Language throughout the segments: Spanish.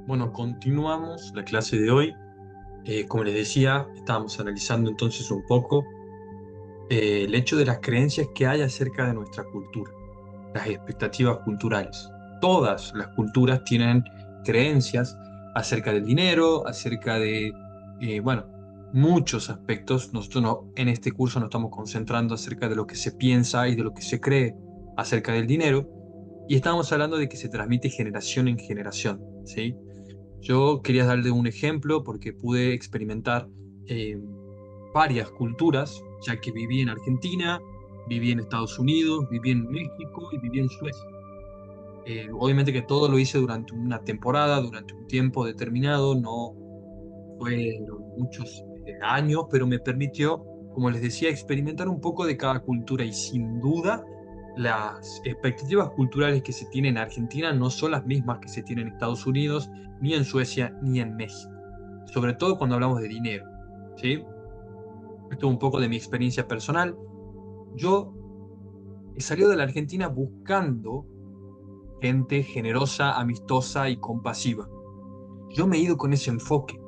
Bueno, continuamos la clase de hoy. Como les decía, estábamos analizando entonces un poco el hecho de las creencias que hay acerca de nuestra cultura, las expectativas culturales. Todas las culturas tienen creencias acerca del dinero, acerca de, bueno, muchos aspectos. Nosotros en este curso nos estamos concentrando acerca de lo que se piensa y de lo que se cree acerca del dinero, y estábamos hablando de que se transmite generación en generación, ¿sí? Yo quería darle un ejemplo porque pude experimentar eh, varias culturas, ya que viví en Argentina, viví en Estados Unidos, viví en México y viví en Suecia. Obviamente que todo lo hice durante una temporada, durante un tiempo determinado, no fueron muchos años, pero me permitió, como les decía, experimentar un poco de cada cultura y sin duda las expectativas culturales que se tienen en Argentina no son las mismas que se tienen en Estados Unidos, ni en Suecia, ni en México. Sobre todo cuando hablamos de dinero, ¿sí? Esto es un poco de mi experiencia personal. Yo he salido de la Argentina buscando gente generosa, amistosa y compasiva. Yo me he ido con ese enfoque.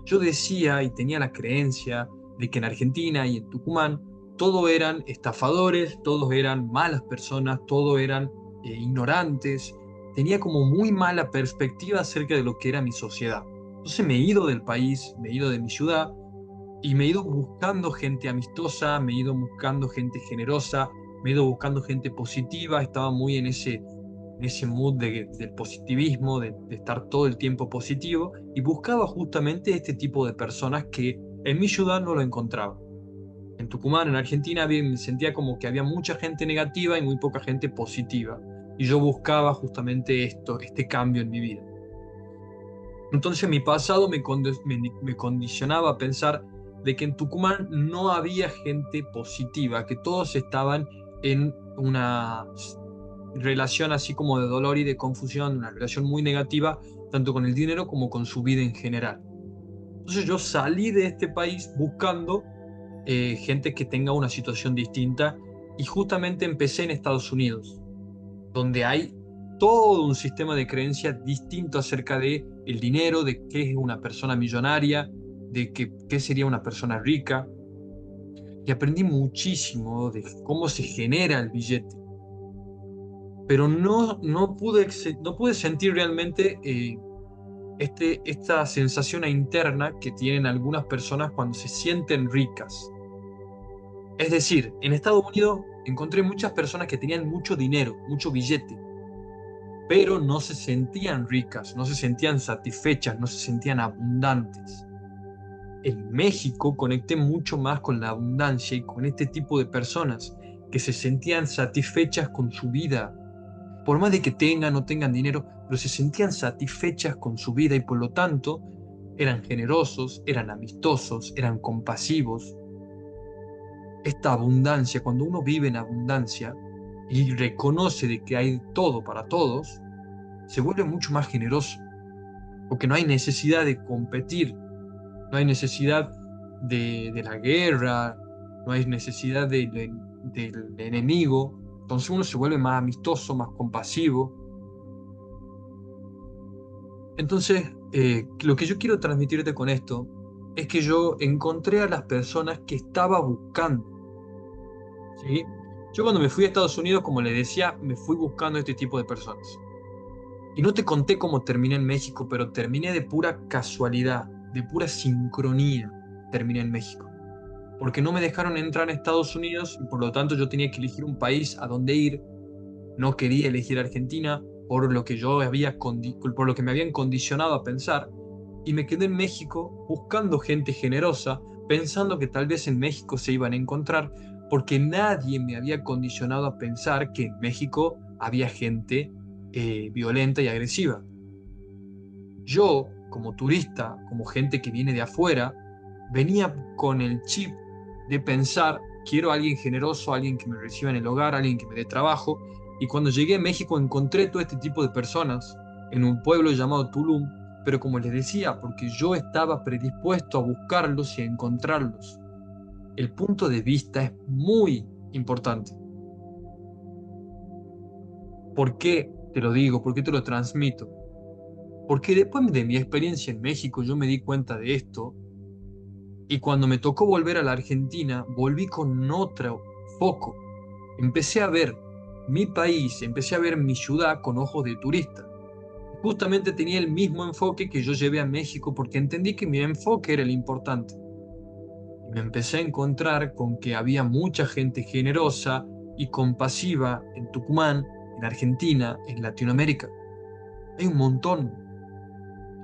Yo decía y tenía la creencia de que en Argentina y en Tucumán todos eran estafadores, todos eran malas personas, todos eran ignorantes. Tenía como muy mala perspectiva acerca de lo que era mi sociedad. Entonces me he ido del país, me he ido de mi ciudad y me he ido buscando gente amistosa, me he ido buscando gente generosa, me he ido buscando gente positiva. Estaba muy en ese mood del positivismo, de estar todo el tiempo positivo, y buscaba justamente este tipo de personas que en mi ciudad no lo encontraba. En Tucumán, en Argentina, me sentía como que había mucha gente negativa y muy poca gente positiva. Y yo buscaba justamente esto, este cambio en mi vida. Entonces mi pasado me condicionaba a pensar de que en Tucumán no había gente positiva, que todos estaban en una relación así como de dolor y de confusión, una relación muy negativa, tanto con el dinero como con su vida en general. Entonces yo salí de este país buscando gente que tenga una situación distinta, y justamente empecé en Estados Unidos, donde hay todo un sistema de creencias distinto acerca de el dinero, de qué es una persona millonaria, de qué sería una persona rica, y aprendí muchísimo de cómo se genera el billete. Pero no pude sentir realmente esta sensación interna que tienen algunas personas cuando se sienten ricas. Es decir, en Estados Unidos encontré muchas personas que tenían mucho dinero, mucho billete, pero no se sentían ricas, no se sentían satisfechas, no se sentían abundantes. En México conecté mucho más con la abundancia y con este tipo de personas que se sentían satisfechas con su vida, por más de que tengan o no tengan dinero, pero se sentían satisfechas con su vida y por lo tanto eran generosos, eran amistosos, eran compasivos. Esta abundancia, cuando uno vive en abundancia y reconoce de que hay todo para todos, se vuelve mucho más generoso, porque no hay necesidad de competir, no hay necesidad de la guerra, no hay necesidad del enemigo. Entonces uno se vuelve más amistoso, más compasivo. Entonces, lo que yo quiero transmitirte con esto es que yo encontré a las personas que estaba buscando, ¿sí? Yo cuando me fui a Estados Unidos, como les decía, me fui buscando este tipo de personas. Y no te conté cómo terminé en México, pero terminé de pura casualidad, de pura sincronía, terminé en México. Porque no me dejaron entrar en Estados Unidos y por lo tanto yo tenía que elegir un país a donde ir. No quería elegir Argentina por lo que por lo que me habían condicionado a pensar, y me quedé en México buscando gente generosa, pensando que tal vez en México se iban a encontrar, porque nadie me había condicionado a pensar que en México había gente violenta y agresiva. Yo, como turista, como gente que viene de afuera, venía con el chip de pensar, quiero a alguien generoso, alguien que me reciba en el hogar, alguien que me dé trabajo. Y cuando llegué a México encontré todo este tipo de personas en un pueblo llamado Tulum, pero como les decía, porque yo estaba predispuesto a buscarlos y a encontrarlos. El punto de vista es muy importante. ¿Por qué te lo digo? ¿Por qué te lo transmito? Porque después de mi experiencia en México yo me di cuenta de esto y cuando me tocó volver a la Argentina volví con otro foco. Empecé a ver mi país, empecé a ver mi ciudad con ojos de turista. Justamente tenía el mismo enfoque que yo llevé a México porque entendí que mi enfoque era el importante. Y me empecé a encontrar con que había mucha gente generosa y compasiva en Tucumán, en Argentina, en Latinoamérica. Hay un montón.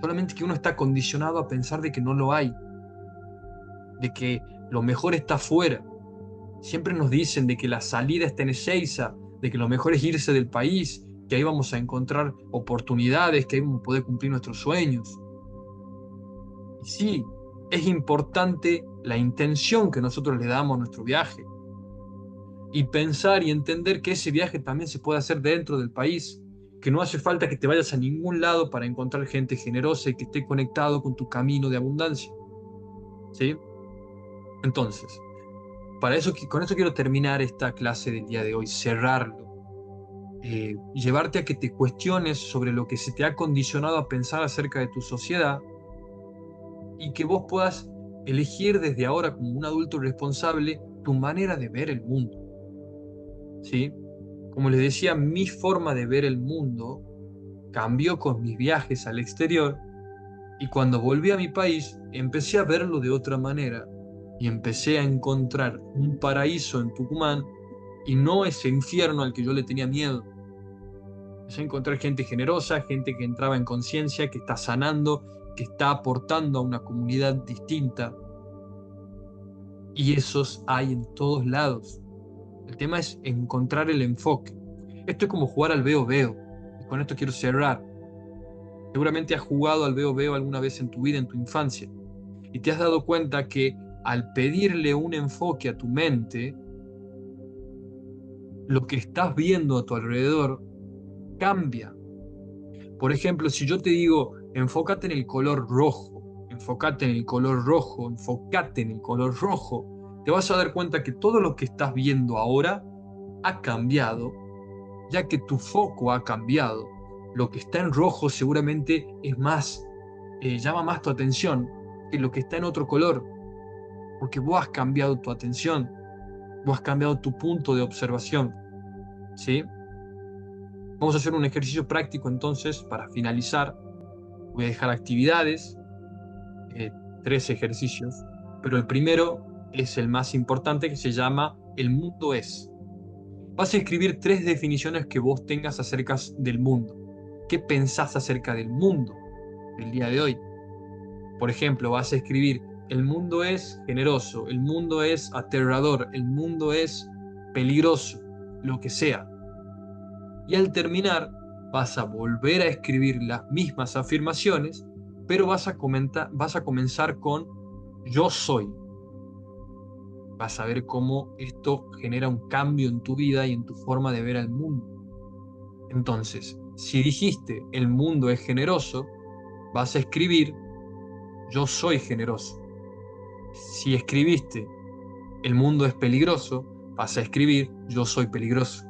Solamente que uno está condicionado a pensar de que no lo hay, de que lo mejor está afuera. Siempre nos dicen de que la salida está en Ezeiza, de que lo mejor es irse del país, que ahí vamos a encontrar oportunidades, que ahí vamos a poder cumplir nuestros sueños. Y sí, es importante la intención que nosotros le damos a nuestro viaje y pensar y entender que ese viaje también se puede hacer dentro del país, que no hace falta que te vayas a ningún lado para encontrar gente generosa y que esté conectado con tu camino de abundancia. ¿Sí? Entonces, con eso quiero terminar esta clase del día de hoy, cerrarlo. Llevarte a que te cuestiones sobre lo que se te ha condicionado a pensar acerca de tu sociedad y que vos puedas elegir desde ahora como un adulto responsable tu manera de ver el mundo, ¿sí? Como les decía, mi forma de ver el mundo cambió con mis viajes al exterior y cuando volví a mi país empecé a verlo de otra manera y empecé a encontrar un paraíso en Tucumán y no ese infierno al que yo le tenía miedo. Empecé a encontrar gente generosa, gente que entraba en conciencia, que está sanando, que está aportando a una comunidad distinta. Y esos hay en todos lados. El tema es encontrar el enfoque. Esto es como jugar al veo veo. Y con esto quiero cerrar. Seguramente has jugado al veo veo alguna vez en tu vida, en tu infancia. Y te has dado cuenta que al pedirle un enfoque a tu mente, lo que estás viendo a tu alrededor cambia. Por ejemplo, si yo te digo, enfócate en el color rojo, enfócate en el color rojo, enfócate en el color rojo, te vas a dar cuenta que todo lo que estás viendo ahora ha cambiado, ya que tu foco ha cambiado. Lo que está en rojo seguramente es más, llama más tu atención que lo que está en otro color, porque vos has cambiado tu atención, vos has cambiado tu punto de observación, ¿sí? Vamos a hacer un ejercicio práctico entonces para finalizar. Voy a dejar actividades, eh, 3 ejercicios, pero el primero es el más importante que se llama El mundo es. Vas a escribir 3 definiciones que vos tengas acerca del mundo. ¿Qué pensás acerca del mundo del día de hoy? Por ejemplo, vas a escribir, el mundo es generoso, el mundo es aterrador, el mundo es peligroso, lo que sea. Y al terminar, vas a volver a escribir las mismas afirmaciones, pero vas a comenzar con yo soy. Vas a ver cómo esto genera un cambio en tu vida y en tu forma de ver al mundo. Entonces, si dijiste el mundo es generoso, vas a escribir yo soy generoso. Si escribiste el mundo es peligroso, vas a escribir yo soy peligroso.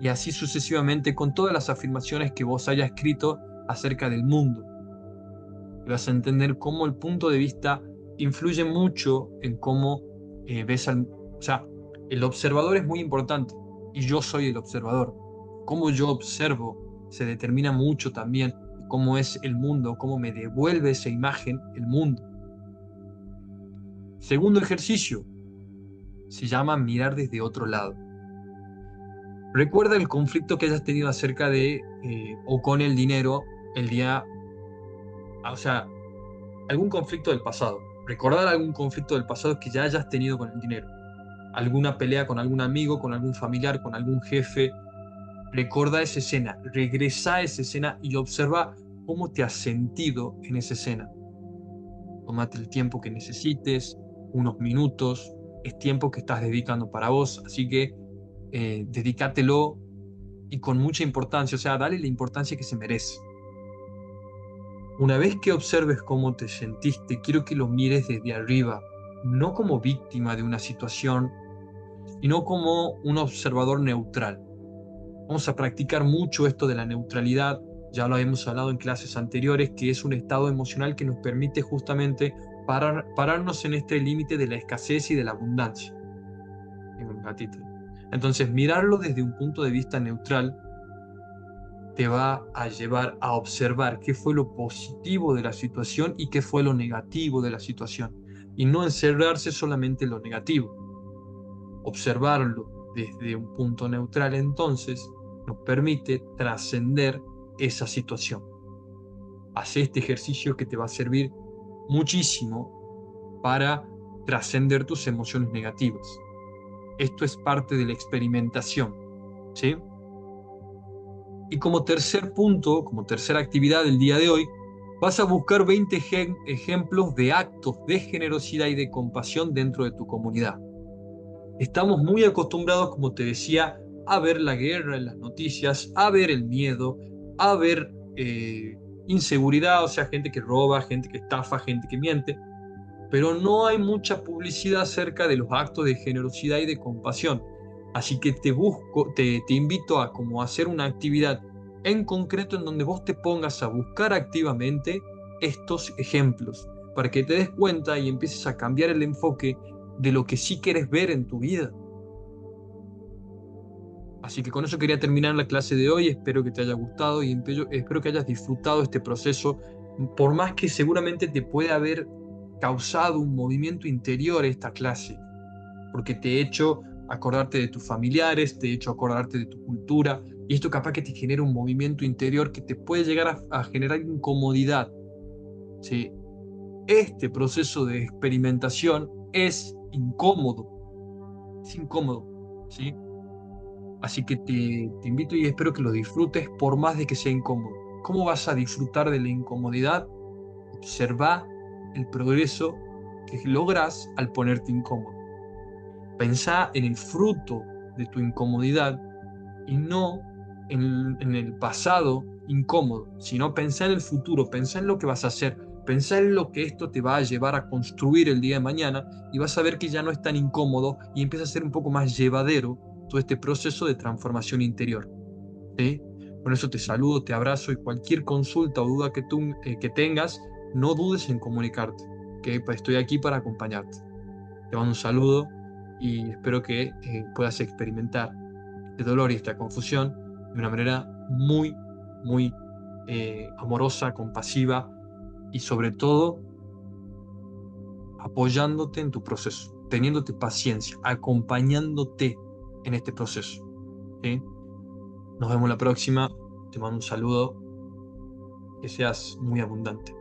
Y así sucesivamente con todas las afirmaciones que vos hayas escrito acerca del mundo. Y vas a entender cómo el punto de vista influye mucho en cómo ves al... O sea, el observador es muy importante y yo soy el observador. Cómo yo observo se determina mucho también de cómo es el mundo, cómo me devuelve esa imagen el mundo. Segundo ejercicio, se llama mirar desde otro lado. Recuerda el conflicto que hayas tenido acerca de o con el dinero el día, o sea, algún conflicto del pasado. Recordar algún conflicto del pasado que ya hayas tenido con el dinero. Alguna pelea con algún amigo, con algún familiar, con algún jefe. Recuerda esa escena, regresa a esa escena y observa cómo te has sentido en esa escena. Tómate el tiempo que necesites, unos minutos, es tiempo que estás dedicando para vos, así que dedícatelo y con mucha importancia, o sea, dale la importancia que se merece. Una vez que observes cómo te sentiste, quiero que lo mires desde arriba, no como víctima de una situación, sino como un observador neutral. Vamos a practicar mucho esto de la neutralidad Ya lo hemos hablado en clases anteriores, que es un estado emocional que nos permite justamente pararnos en este límite de la escasez y de la abundancia. Tengo un gatito. Entonces, mirarlo desde un punto de vista neutral te va a llevar a observar qué fue lo positivo de la situación y qué fue lo negativo de la situación. Y no encerrarse solamente en lo negativo. Observarlo desde un punto neutral entonces nos permite trascender esa situación. Hace este ejercicio que te va a servir muchísimo para trascender tus emociones negativas. Esto es parte de la experimentación, ¿sí? Y como tercer punto, como tercera actividad del día de hoy, vas a buscar 20 ejemplos de actos de generosidad y de compasión dentro de tu comunidad. Estamos muy acostumbrados, como te decía, a ver la guerra en las noticias, a ver el miedo, a ver inseguridad, o sea, gente que roba, gente que estafa, gente que miente, pero no hay mucha publicidad acerca de los actos de generosidad y de compasión. Así que te invito a como hacer una actividad en concreto en donde vos te pongas a buscar activamente estos ejemplos para que te des cuenta y empieces a cambiar el enfoque de lo que sí quieres ver en tu vida. Así que con eso quería terminar la clase de hoy. Espero que te haya gustado y espero que hayas disfrutado este proceso, por más que seguramente te pueda haber causado un movimiento interior esta clase, porque te he hecho acordarte de tus familiares, te he hecho acordarte de tu cultura, y esto capaz que te genera un movimiento interior que te puede llegar a generar incomodidad. ¿Sí? Este proceso de experimentación es incómodo, ¿sí? Así que te invito y espero que lo disfrutes por más de que sea incómodo. ¿Cómo vas a disfrutar de la incomodidad? Observa el progreso que logras al ponerte incómodo. Pensá en el fruto de tu incomodidad y no en el pasado incómodo, sino pensá en el futuro, pensá en lo que vas a hacer, pensá en lo que esto te va a llevar a construir el día de mañana y vas a ver que ya no es tan incómodo y empieza a ser un poco más llevadero todo este proceso de transformación interior. ¿Sí? Con eso te saludo, te abrazo y cualquier consulta o duda que tengas, no dudes en comunicarte, que estoy aquí para acompañarte. Te mando un saludo y espero que puedas experimentar este dolor y esta confusión de una manera muy, muy amorosa, compasiva y sobre todo apoyándote en tu proceso, teniéndote paciencia, acompañándote en este proceso. ¿Sí? Nos vemos la próxima. Te mando un saludo. Que seas muy abundante.